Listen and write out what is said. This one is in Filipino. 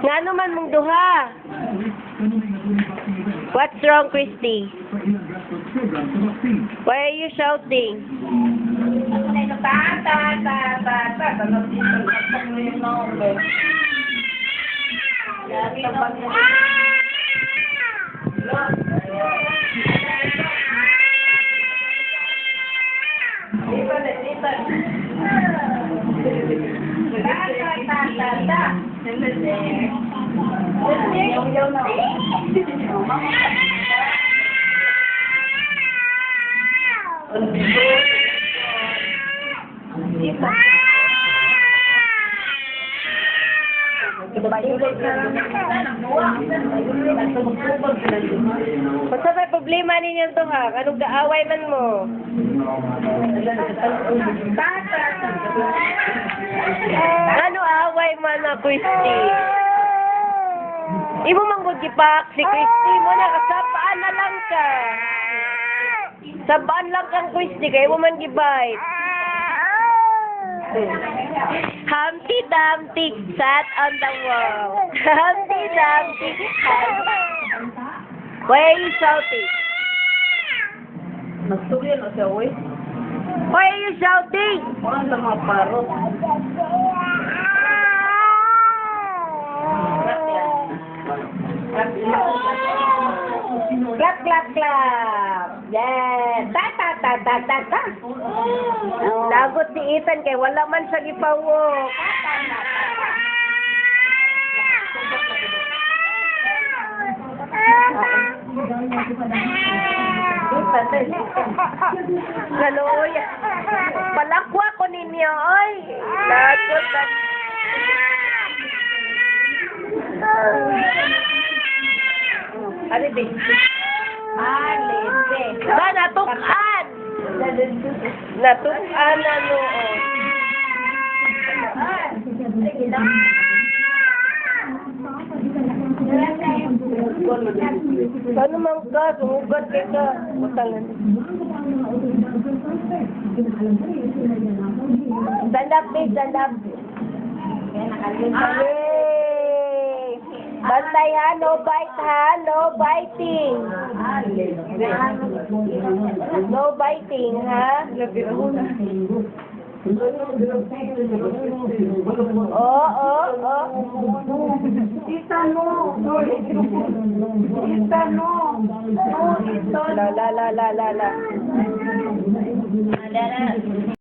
Ngano man mong duha? What's wrong, Christy? Why are you shouting? Basta may problema ninyo to ha? Anong gaaway man mo? Ano away man na, Christy? Imo manggod gipak si Christy mo na kasabaan na lang ka. Sabaan lang kang Christy kay mo man gibite. Humpty Dumpty sat on the wall. Humpty Dumpty Why are you shouting? Nagtugyan na siya, uy. Why are you shouting? Parang sa mga parot. Clap, clap, clap. Yes. Ta, ta, ta, ta, ta, ta. Lagot si Ethan kay wala man siya gipawok. Galoy. Palakwa ko ninyo, oy. Lagot na. Alibig. Alibig. Ba, natukan. Natukan na noon. Paano man ka? Sumugat ka ka. Butangan. Stand up, please. Stand up. Yay! Bantay ha, no bite ha, no biting. No biting ha. Oh. Tita, no. Tita, no. La.